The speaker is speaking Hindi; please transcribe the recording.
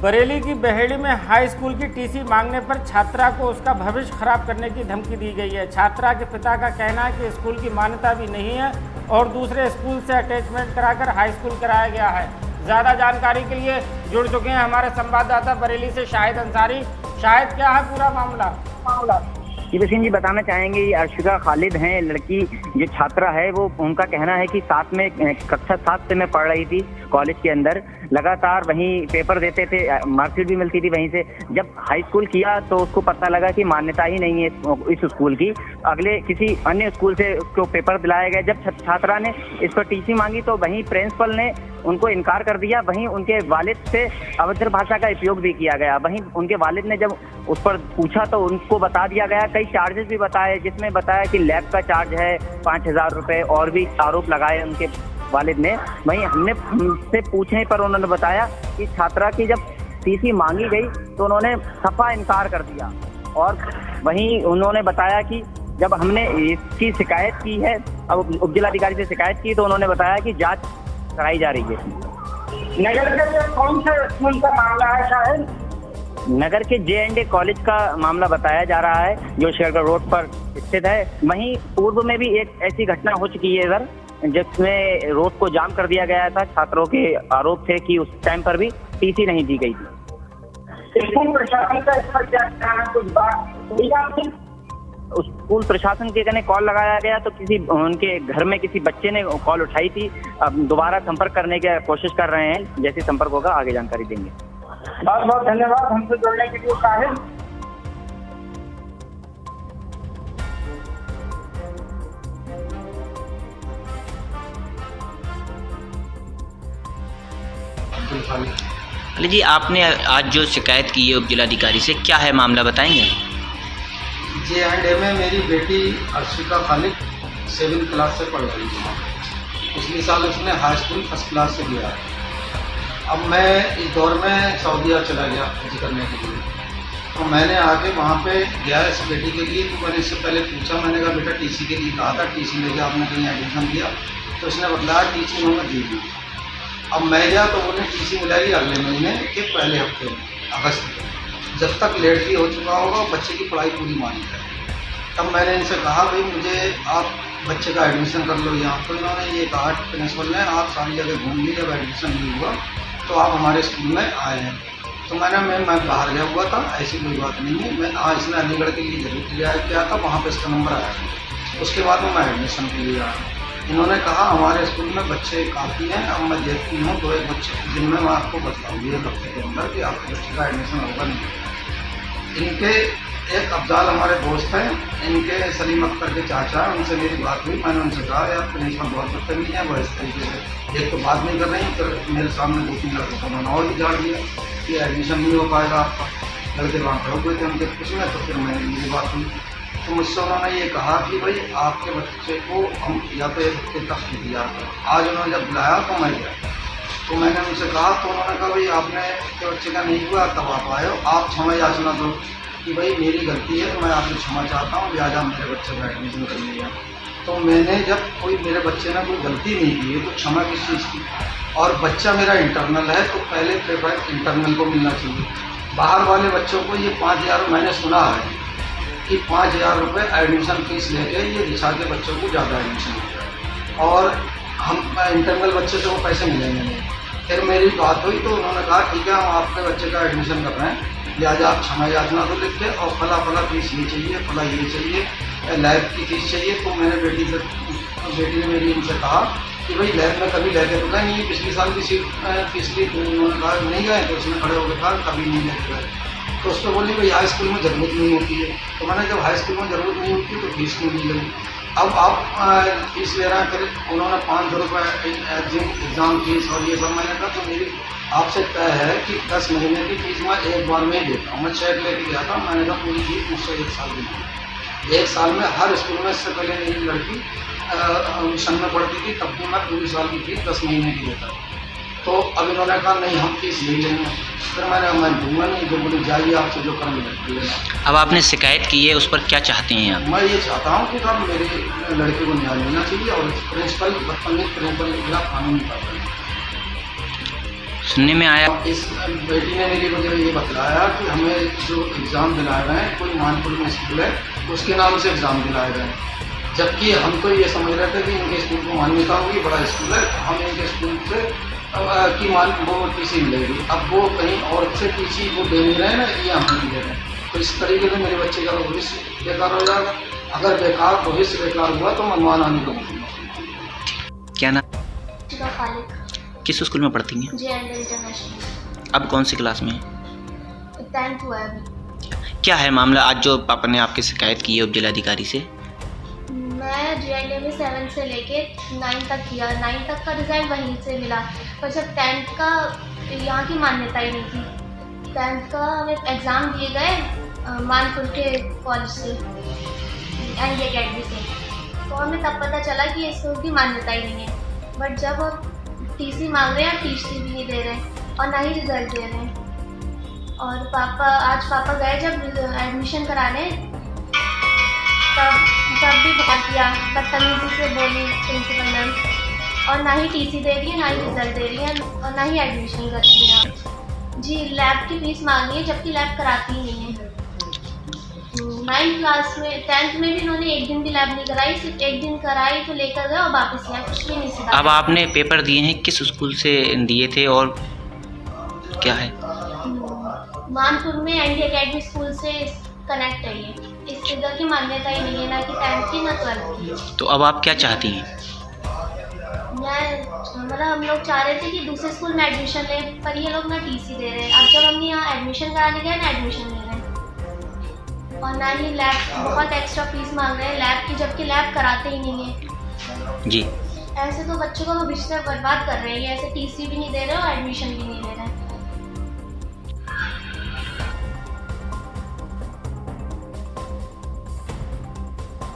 बरेली की बहेड़ी में हाई स्कूल की टीसी मांगने पर छात्रा को उसका भविष्य खराब करने की धमकी दी गई है। छात्रा के पिता का कहना है कि स्कूल की मान्यता भी नहीं है और दूसरे स्कूल से अटैचमेंट कराकर हाई स्कूल कराया गया है। ज़्यादा जानकारी के लिए जुड़ चुके हैं हमारे संवाददाता बरेली से शाहिद अंसारी। शाहिद, क्या है पूरा मामला? शिव सिंह जी बताना चाहेंगे, ये अर्शिका खालिद हैं, लड़की जो छात्रा है वो उनका कहना है कि साथ में कक्षा 7 से मैं पढ़ रही थी कॉलेज के अंदर, लगातार वहीं पेपर देते थे, मार्कशीट भी मिलती थी वहीं से। जब हाई स्कूल किया तो उसको पता लगा कि मान्यता ही नहीं है इस स्कूल की, अगले किसी अन्य स्कूल से उसको पेपर दिलाया गया। जब छात्रा ने इस पर टीसी मांगी तो वहीं प्रिंसिपल ने उनको इनकार कर दिया। वहीं उनके वालिद से अभद्र भाषा का उपयोग भी किया गया। वहीं उनके वालिद ने जब उस पर पूछा तो उनको बता दिया गया, कई चार्जेस भी बताए, जिसमें बताया कि लैब का चार्ज है 5,000 रुपये, और भी आरोप लगाए उनके वालिद ने। वहीं हमसे पूछने पर उन्होंने बताया कि छात्रा की जब टीसी मांगी गई तो उन्होंने सफा इनकार कर दिया। और वहीं उन्होंने बताया कि जब हमने इसकी शिकायत की है, अब उपजिलाधिकारी से शिकायत की, तो उन्होंने बताया कि जांच कराई जा रही है। नगर के कौन से स्कूल का मामला है शायद? नगर के J&A कॉलेज का मामला बताया जा रहा है, जो शेरगढ़ रोड पर स्थित है। वहीं पूर्व में भी एक ऐसी घटना हो चुकी है इधर, जिसमें रोड को जाम कर दिया गया था। छात्रों के आरोप थे कि उस टाइम पर भी टीसी नहीं दी गई थी। स्कूल प्रशासन का इस पर क्या कहना है? कुछ बात स्कूल प्रशासन के कहने कॉल लगाया गया तो किसी उनके घर में किसी बच्चे ने कॉल उठाई थी। अब दोबारा संपर्क करने की कोशिश कर रहे हैं, जैसे संपर्क होगा आगे जानकारी देंगे। बहुत बहुत धन्यवाद हमसे जुड़ने के लिए शाहिद। अली जी, आपने आज जो शिकायत की है उपजिलाधिकारी से, क्या है मामला, बताएंगे? J&A में मेरी बेटी अर्शिका खालिद 7th क्लास से पढ़ रही है। पिछले साल उसने हाई स्कूल फर्स्ट क्लास से किया है। अब मैं इस दौर में सऊदीया चला गया पढ़ाई करने के लिए, तो मैंने आके वहाँ पे गया इस बेटी के लिए। तो मैंने इससे पहले पूछा, मैंने कहा बेटा टीसी के लिए कहा था, टीसी लेके आपने कहीं एडमिशन दिया? तो उसने बताया टीसी उन्होंने दी थी। अब मैं गया तो उन्हें टीसी मिलाई अगले महीने के पहले हफ्ते में, अगस्त में। जब तक लेट फी हो चुका होगा बच्चे की पढ़ाई पूरी मानी जाए। तब मैंने इनसे कहा भाई मुझे आप बच्चे का एडमिशन कर लो यहाँ। तो इन्होंने ये कहा प्रिंसिपल ने, आप सारी जगह घूम ली, जब एडमिशन नहीं हुआ तो आप हमारे स्कूल में आए हैं। तो मैं बाहर गया हुआ था, ऐसी कोई बात नहीं है। मैं इसने अलीगढ़ के लिए जरूर किया था, वहाँ पर इसका नंबर आया था। उसके बाद में मैं एडमिशन के लिए आया। इन्होंने कहा हमारे स्कूल में बच्चे काफ़ी हैं, अब मैं देखती हूँ तो एक बच्चे जिनमें मैं आपको बताऊँगी एक हफ्ते के अंदर कि आपके बच्चे का एडमिशन होगा नहीं। इनके एक अफजाल हमारे दोस्त हैं, इनके सलीम अख्तर के चाचा, उनसे मेरी बात हुई। मैंने उनसे कहा यार प्रिंसिपल बहुत बदतमीज है, वो इस तरीके से एक तो बात नहीं कर रही, फिर मेरे सामने 2-3 लड़कों को उन्होंने और भी झाड़ दिया कि एडमिशन नहीं हो पाएगा आपका। लड़के वहाँ पे हो गए थे उनके कुछ में। तो फिर मैंने मेरी बात हुई तो मुझसे उन्होंने ये कहा कि भाई आपके बच्चे को हम या तो एक हफ्ते तक दिया। आज उन्होंने जब बुलाया तो मैं गया, तो मैंने उनसे कहा, तो उन्होंने कहा भाई आपने के बच्चे का नहीं हुआ तब आप आए हो, आप क्षमा याचना दो कि भाई मेरी गलती है, तो मैं आपसे क्षमा चाहता हूँ, लिहाजा मेरे बच्चे का एडमिशन कर लिया। तो मैंने जब कोई मेरे बच्चे ने कोई गलती नहीं की है तो क्षमा किस चीज़ की? और बच्चा मेरा इंटरनल है तो पहले प्रेफरेंस इंटरनल को मिलना चाहिए। बाहर वाले बच्चों को ये 5,000, मैंने सुना है कि 5,000 रुपये एडमिशन फीस लेके ये रिछा के बच्चों को ज़्यादा एडमिशन हो जाए, और हम इंटरनल बच्चे से वो पैसे मिलेंगे नहीं। फिर मेरी बात हुई तो उन्होंने कहा ठीक है हम आपके बच्चे का एडमिशन कर रहे हैं, लिहाजा आप क्षमा याचना तो लिख के और फला फीस ये चाहिए, फला ये चाहिए, लैब की फीस चाहिए। तो मैंने बेटी ने मेरी इनसे कहा कि भाई लैब में कभी लेके तो नहीं है, पिछले साल की फीस ली। तो उन्होंने कहा नहीं गए, तो उसने खड़े होकर कहा कभी नहीं लेके गए। तो उस पर बोली भाई हाई स्कूल में ज़रूरत नहीं होती है। तो मैंने जब हाई स्कूल में ज़रूरत नहीं होती तो फीस क्यों नहीं लगी? अब आप फीस ले रहे हैं। फिर उन्होंने 500 रुपये एग्ज़ाम फीस और ये सब। मैंने कहा तो मेरी आपसे तय है कि 10 महीने की फीस मैं एक बार में ही देता हूँ। मैं चेक लेके गया था, मैंने कहा पूरी फीस मुझसे 1 साल की। 1 साल में हर स्कूल में, इससे पहले मेरी लड़की मिशन में पढ़ती थी तब भी मैं पूरी साल की फीस 10 महीने की देता था। तो अब इन्होंने कहा नहीं हम फीस नहीं लेंगे। फिर मैं दूंगा नहीं, जो बोले जाइए आपसे जो कर्म लेना। अब आपने शिकायत की है, उस पर क्या चाहते हैं आप? मैं ये चाहता हूँ कि साहब मेरे लड़के को न्याय मिलना चाहिए और प्रिंसिपल बदतमीज प्रिंसिपल के खिलाफ कानूनी कार्रवाई। सुनने में आया इस बेटी ने मेरी मुझे ये बतलाया कि हमें जो एग्ज़ाम दिलाए गए हैं, कोई मानपुर में स्कूल है उसके नाम से एग्ज़ाम दिलाए गए हैं, जबकि हम तो ये समझ रहे थे कि इनके स्कूल को मान्यता होगी, बड़ा स्कूल है, हम इनके स्कूल से की वो टीसी मिलेगी। अब वो कहीं और से टीसी वो दे नहीं रहे हैं ना, ये हमें नहीं दे रहे हैं, तो इस तरीके से मेरे बच्चे का भविष्य बेकार हो जाएगा। अगर बेकार भविष्य बेकार हुआ तो मनमाना नहीं करूँगा। क्या नाम, अर्शिका खालिद, किस स्कूल में पढ़ती हैं? JND इंटरनेशनल, अब कौन सी क्लास में हैं? 10th हुआ है अभी। क्या है मामला आज जो पापा ने आपकी शिकायत की है उप जिलाधिकारी से? मैं JND में 7 से लेके 9 तक किया, 9 तक का रिजल्ट वहीं से मिला, पर जब 10th का यहाँ की मान्यता ही नहीं थी। 10th का हमें एग्ज़ाम दिए गए मानपुर के कॉलेज से, ND अकेडमी से, तो हमें तब पता चला कि स्कूल की मान्यता ही नहीं है। बट जब अब TC मांग रहे हैं, TC भी नहीं दे रहे और ना ही रिजल्ट दे रहे हैं। और आज पापा गए जब एडमिशन कराने, तब भी बहुत किया, बदतमीजी से बोली प्रिंसिपल मैम, और ना ही TC दे रही है, ना ही रिजल्ट दे रही है, और ना ही एडमिशन कर रही है। जी, लैब की फीस मांगी है, जबकि लैब कराती ही नहीं है। 9th क्लास में, 10th में भी इन्होंने एक दिन भी लैब नहीं कराई, सिर्फ एक दिन कराई तो लेकर गए और वापस आए, कुछ भी नहीं सिखाया। अब आपने पेपर दिए हैं, किस स्कूल से दिए थे और क्या है? मानपुर में ND अकेडमी स्कूल से कनेक्ट है ये, इस इधर की मान्यता ही नहीं है, ना कि 10th की ना 12th की। तो अब आप क्या चाहती हैं? हम लोग चाह रहे थे कि दूसरे स्कूल में एडमिशन ले, पर ये लोग ना TC दे रहे हैं। अब जब हमने यहाँ एडमिशन कराने गए ना, एडमिशन ले रहे हैं, और ना ही लैब, बहुत एक्स्ट्रा फीस मांग रहे हैं लैब की, जबकि लैब कराते ही नहीं है। जी, ऐसे तो बच्चों का भविष्य बर्बाद कर रहे हैं, ऐसे TC भी नहीं दे रहे और एडमिशन भी नहीं दे रहे।